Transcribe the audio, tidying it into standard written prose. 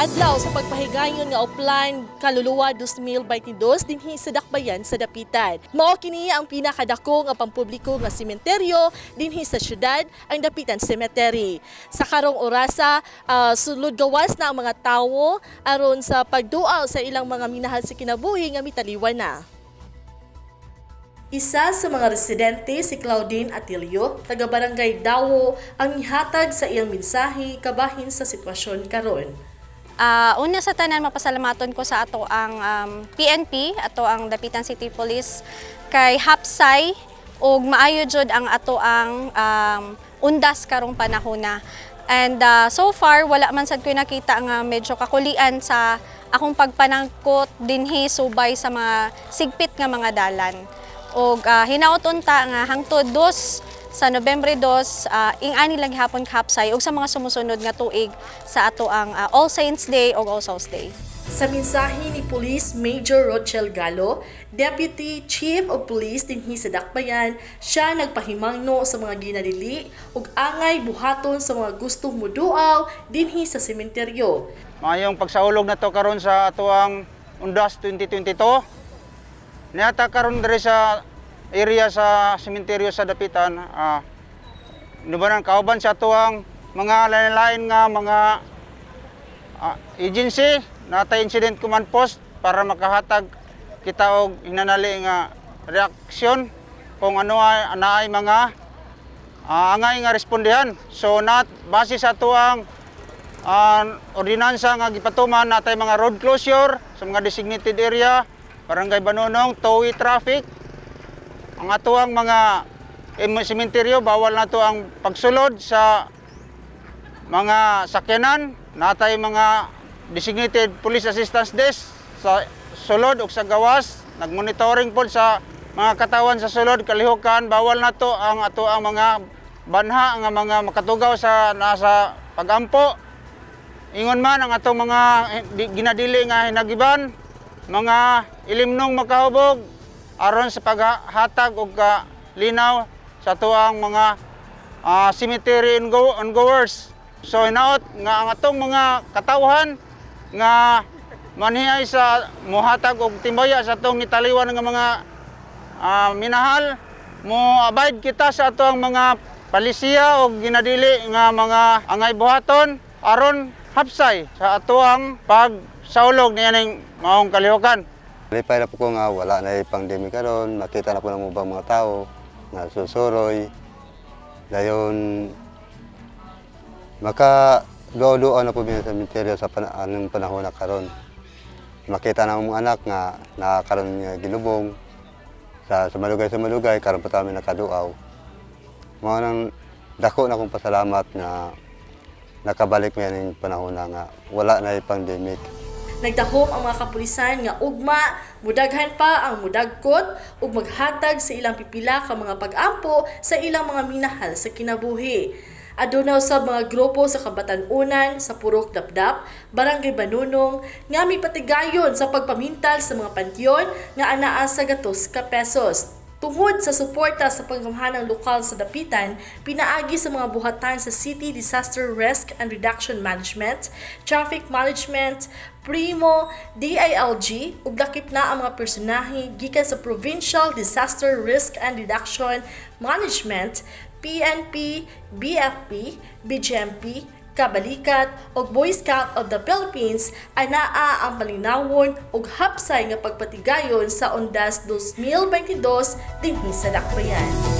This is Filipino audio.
Adlaw sa pagpahigayon nga Oplan Kaluluwa 2022 dinhi sa dakbayan sa Dapitan. Mao kini ang pinakadako nga pampubliko nga sementeryo dinhi sa syudad, ang Dapitan Cemetery. Sa karong orasa, sulod gawas na ang mga tawo aron sa pagduaw sa ilang mga minahal sa kinabuhi nga mitaliwan na. Isa sa mga residente, si Claudine Atilio, taga-barangay Dawo, ang ihatag sa iyang mensahe kabahin sa sitwasyon karon. Una sa tanan, mapasalamaton ko sa ato ang PNP, ato ang Dapitan City Police, kay hapsay ug maayo jud ang ato ang undas karong panahona. And so far, wala man sad ko nakita nga medyo kakulian sa akong pagpanangkot dinhi subay sa mga sigpit nga mga dalan. Og hinaot unta nga hangtod sa Nobyembre 2, ing-ani lang hapon kahapsay ug sa mga sumusunod nga tuig sa ato ang All Saints Day ug All Souls Day. Sa mensahe ni Police Major Rochelle Gallo, Deputy Chief of Police dinhi sa Dakbayan, siya nagpahimangno sa mga ginadili ug angay buhaton sa mga gustong moduaw dinhi sa sementeryo. Mayong pagsaulog na to karon sa ato ang Undas 2022. Niata karon diri sa area sa sementeryo sa Dapitan, nubanan kauban sa tuwang mga lain-lain nga mga agency, natay incident command post para makahatag kita og hinanali nga reaksyon kung ano ay mga angay nga respondihan. So base sa tuwang ordinansa nga gipatuman natay mga road closure sa mga designated area, Barangay Banunong, two-way traffic. Ang atuang mga sementeryo, bawal na to ang pagsulod sa mga sakyanan. Natay mga designated police assistance desk sa sulod o sa gawas. Nagmonitoring po sa mga katawan sa sulod, kalihukan. Bawal na to ang atuang mga banha, ang mga makatugaw sa nasa pagampo. Ingon man ang atong mga ginadili nga hinagiban, mga ilimnong makahubog, aron sa paghatag og linaw sa tuang mga cemetery ongoers. So hinaot nga ang atong mga katawhan nga manhiyay sa mohatag og timbaya sa atong nitaliwan nga mga minahal, mo abide kita sa atong mga palisiya og ginadili nga mga angay buhaton aron hapsay sa atuang pagsaulog niyaning maong kalihukan. Lipay na po ko nga wala na yung pandemic karon, makita na po ng mga tao na susuroy. Dayon maka-duo na po sa sementeryo sa anong panahon na karon. Makita na mga anak nga nakakaroon nga gilubong sa malugay karon pa kami nakaduaw. Mga nang dako na kong pasalamat nga nakabalik mo yan yung panahon na nga wala na yung pandemic. Nagdahom ang mga kapulisan nga ugma, mudaghan pa ang mudagkot ug maghatag sa ilang pipila ka mga pag-ampo sa ilang mga minahal sa kinabuhi. Aduna sa mga grupo sa Kabatanunan, sa Purok Dapdap, Barangay Banunong, nga may patigayon sa pagpamintal sa mga pantyon nga anaa sa gatos ka pesos. Tungod sa suporta sa panggamhanang lokal sa Dapitan, pinaagi sa mga buhatan sa City Disaster Risk and Reduction Management, Traffic Management, Primo, DILG, ug dakip na ang mga personahe gikan sa Provincial Disaster Risk and Reduction Management, PNP, BFP, BGMP, Kabalikat ug Boy Scout of the Philippines anaa ang palinawon ug hapsay nga pagpatigayon sa Undas 2022 dinhi sa Dakbayan.